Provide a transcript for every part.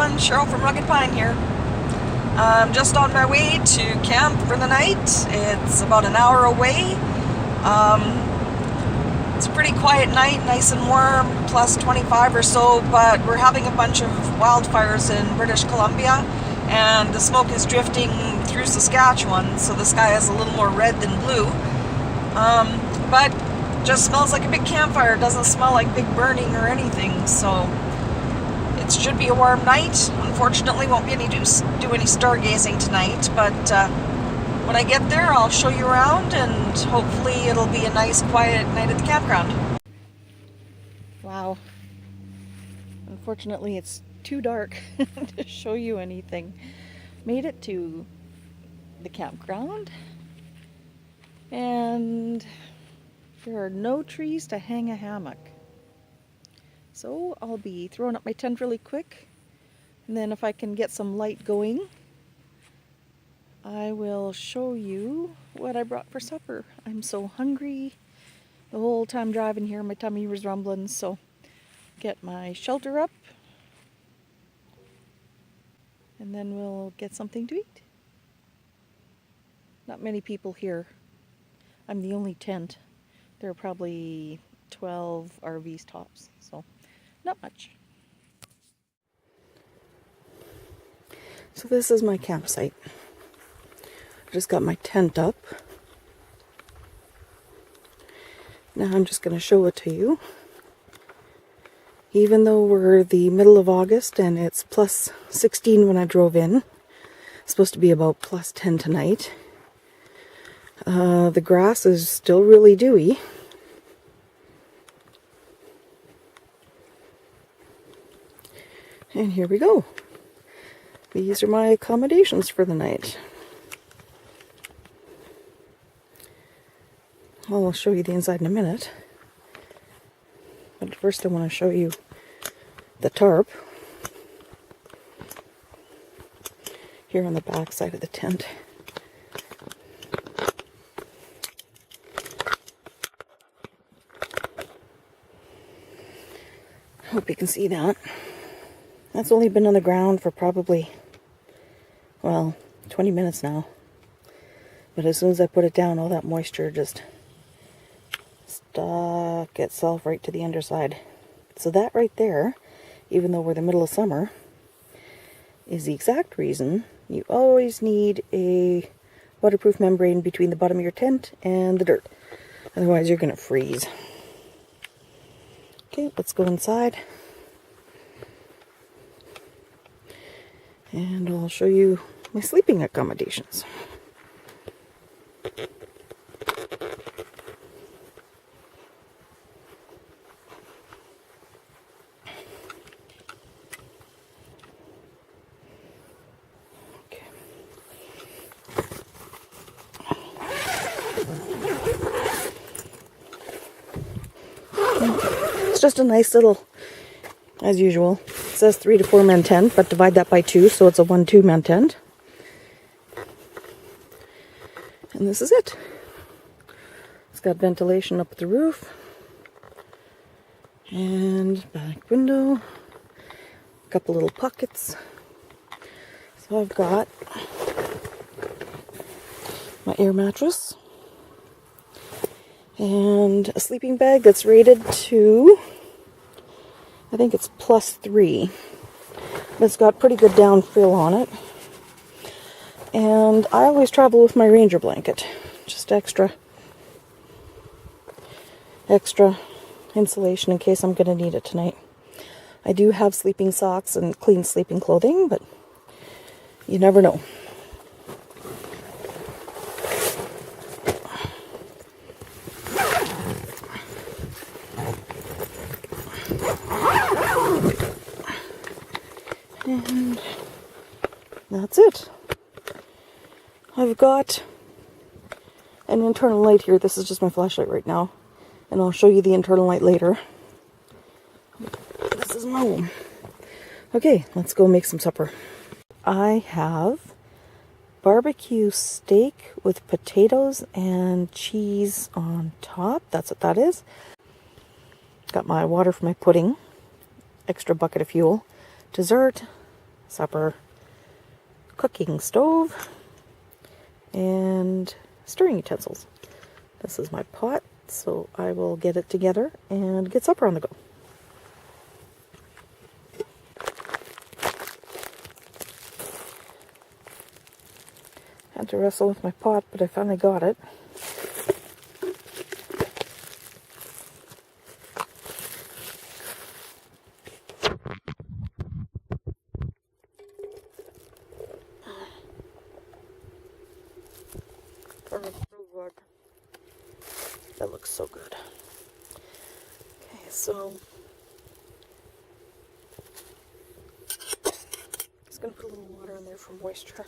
everyone, Cheryl from Rugged Pine here. I'm just on my way to camp for the night. It's about an hour away. It's a pretty quiet night, nice and warm, plus 25 or so, but we're having a bunch of wildfires in British Columbia, and the smoke is drifting through Saskatchewan, so the sky is a little more red than blue. But just smells like a big campfire. It doesn't smell like big burning or anything, so it should be a warm night. Unfortunately, won't be any do any stargazing tonight, but when I get there, I'll show you around, and hopefully it'll be a nice, quiet night at the campground. Wow. Unfortunately, it's too dark to show you anything. Made it to the campground, and there are no trees to hang a hammock. So I'll be throwing up my tent really quick, and then if I can get some light going, I will show you what I brought for supper. I'm so hungry. The whole time driving here, my tummy was rumbling, so get my shelter up, and then we'll get something to eat. Not many people here. I'm the only tent. There are probably 12 RVs tops, so not much. So this is my campsite. I just got my tent up. Now I'm just going to show it to you. Even though we're the middle of August and it's plus 16 when I drove in, it's supposed to be about plus 10 tonight. The grass is still really dewy. And here we go. These are my accommodations for the night. I'll show you the inside in a minute. But first I want to show you the tarp here on the back side of the tent. Hope you can see that. That's only been on the ground for probably, well, 20 minutes now. But as soon as I put it down, all that moisture just stuck itself right to the underside. So that right there, even though we're in the middle of summer, is the exact reason you always need a waterproof membrane between the bottom of your tent and the dirt. Otherwise you're going to freeze. Okay, let's go inside. And I'll show you my sleeping accommodations. It's just a nice little, as usual, it says 3 to 4 man tent, but divide that by 2, so it's a 1-2 man tent. And this is it. It's got ventilation up at the roof, and back window, a couple little pockets. So I've got my air mattress, and a sleeping bag that's rated to, I think it's +3. But it's got pretty good down fill on it. And I always travel with my Ranger blanket. Just extra insulation in case I'm going to need it tonight. I do have sleeping socks and clean sleeping clothing, but you never know. And that's it. I've got an internal light here. This is just my flashlight right now. And I'll show you the internal light later. This is my room. Okay, let's go make some supper. I have barbecue steak with potatoes and cheese on top. That's what that is. Got my water for my pudding. Extra bucket of fuel. Dessert. supper cooking stove and stirring utensils. This is my pot, so I will get it together and get supper on the go. Had to wrestle with my pot, but I finally got it. That looks so good. Okay, so just gonna put a little water in there for moisture.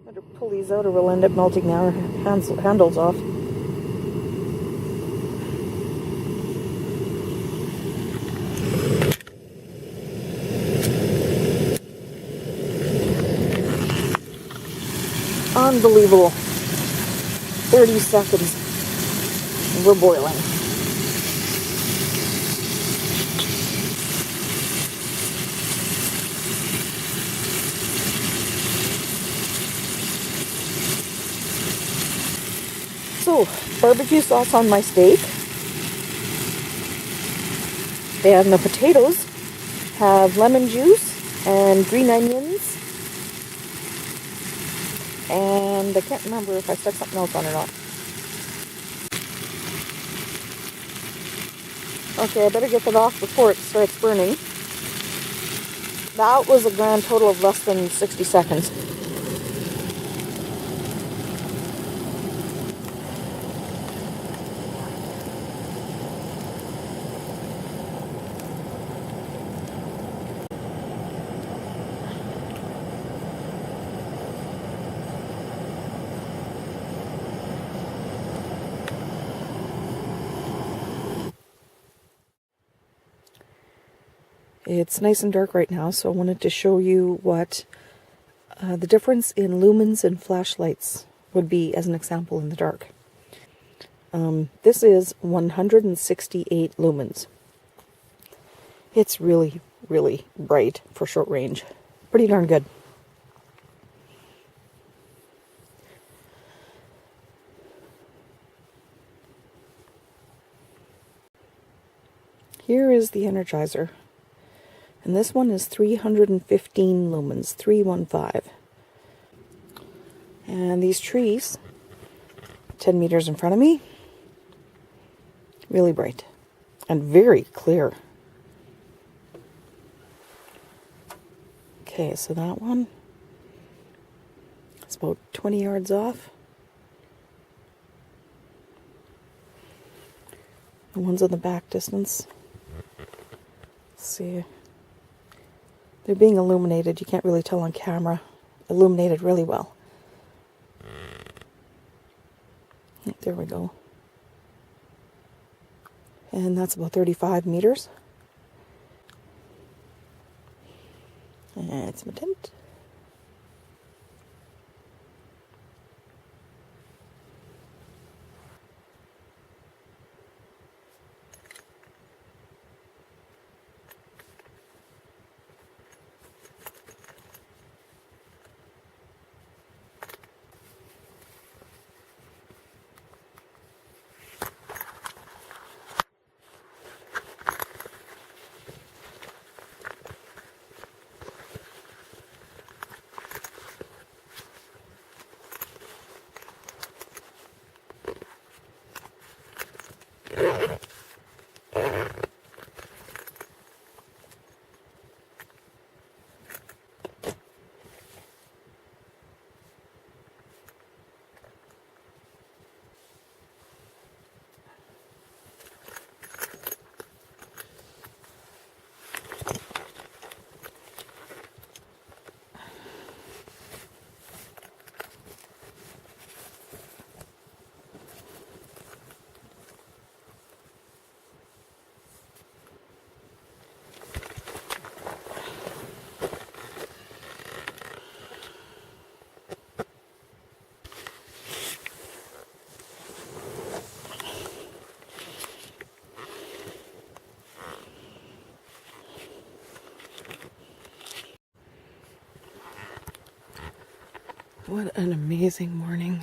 Better pull these out or we'll end up melting our handles off. Unbelievable. 30 seconds. And we're boiling. So, barbecue sauce on my steak. And the potatoes have lemon juice and green onions. And I can't remember if I stuck something else on or not. Okay, I better get that off before it starts burning. That was a grand total of less than 60 seconds. It's nice and dark right now, so I wanted to show you what the difference in lumens and flashlights would be as an example in the dark. This is 168 lumens. It's really, really bright for short range. Pretty darn good. Here is the Energizer. And this one is 315 lumens, 315. And these trees, 10 meters in front of me, really bright and very clear. Okay, so that one is about 20 yards off. The ones on the back distance, let's see. They're being illuminated. You can't really tell on camera. Illuminated really well. There we go. And that's about 35 meters. And it's my tent. What an amazing morning.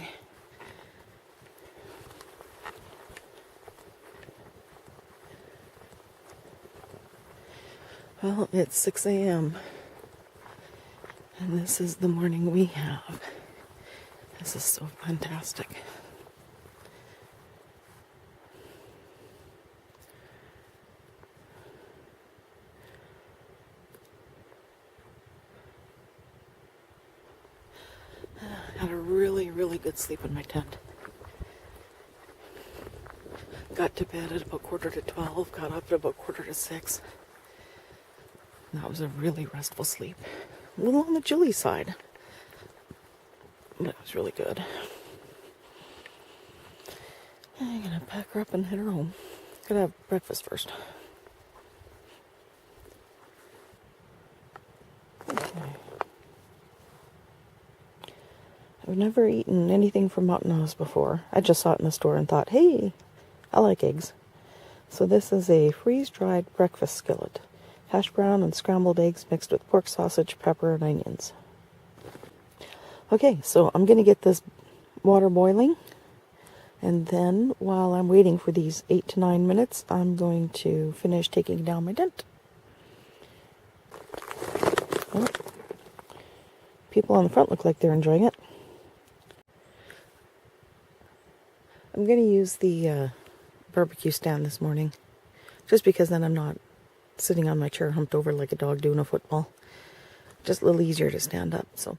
Well, it's 6 a.m. and this is the morning we have. This is so fantastic. Had a really, really good sleep in my tent. Got to bed at about 11:45, got up at about 5:45. That was a really restful sleep. A little on the chilly side, but it was really good. I'm gonna pack her up and head her home. Gotta have breakfast first. Okay. I've never eaten anything from Mountain House before. I just saw it in the store and thought, hey, I like eggs. So this is a freeze-dried breakfast skillet. Hash brown and scrambled eggs mixed with pork sausage, pepper, and onions. Okay, so I'm going to get this water boiling. And then, while I'm waiting for these 8 to 9 minutes, I'm going to finish taking down my tent. Oh, people on the front look like they're enjoying it. I'm going to use the barbecue stand this morning, just because then I'm not sitting on my chair humped over like a dog doing a football. Just a little easier to stand up, so.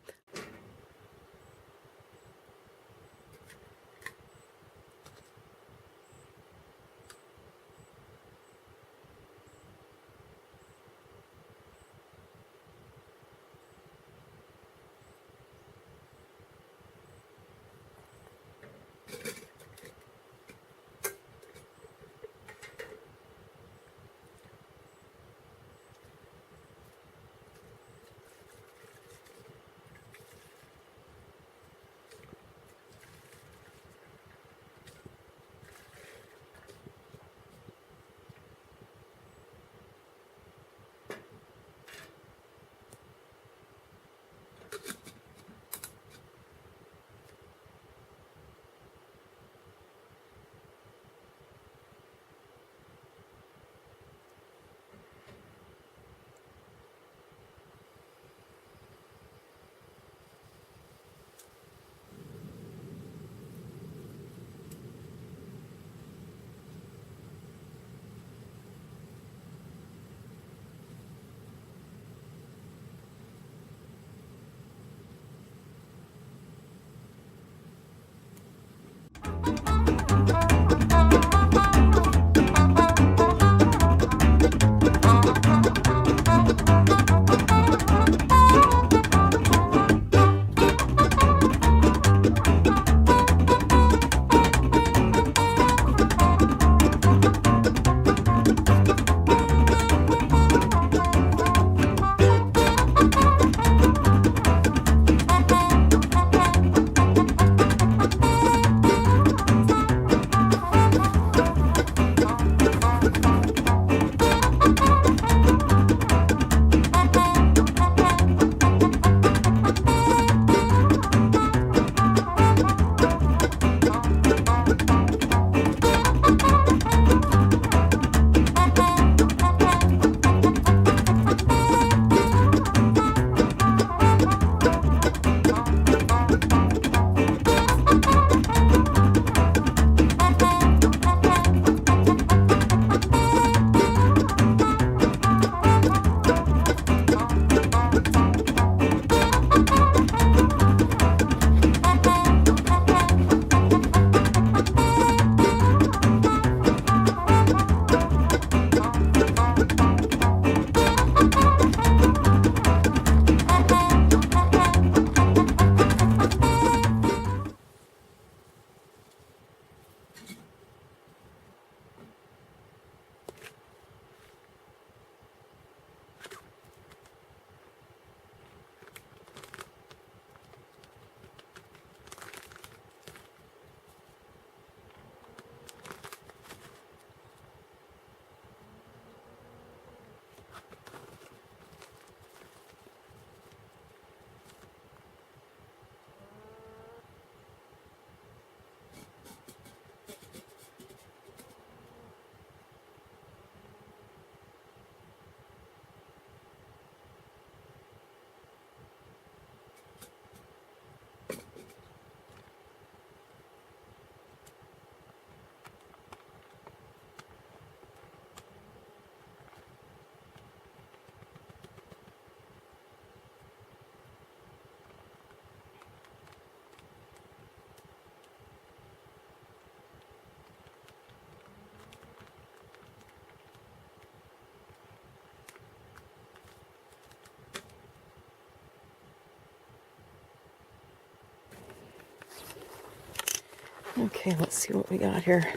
Okay, let's see what we got here.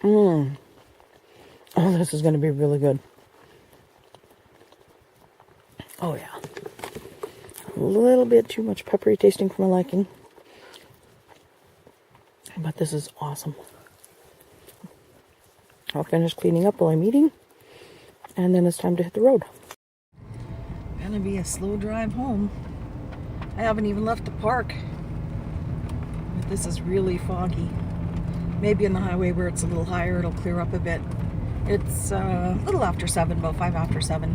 Oh, this is going to be really good. Oh, yeah. A little bit too much peppery tasting for my liking. But this is awesome. I'll finish cleaning up while I'm eating. And then it's time to hit the road. Gonna be a slow drive home. I haven't even left the park. But this is really foggy. Maybe on the highway where it's a little higher, it'll clear up a bit. It's a little after 7, about 5 after 7.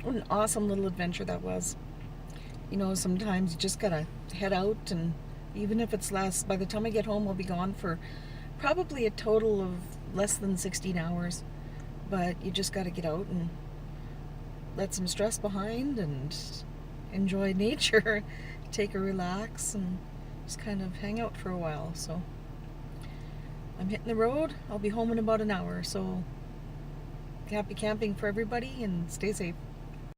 What an awesome little adventure that was. You know, sometimes you just gotta head out, and even if it's less, by the time I get home, I'll be gone for probably a total of less than 16 hours. But you just gotta get out and let some stress behind and enjoy nature, take a relax, and just kind of hang out for a while. So I'm hitting the road. I'll be home in about an hour. So happy camping for everybody, and stay safe.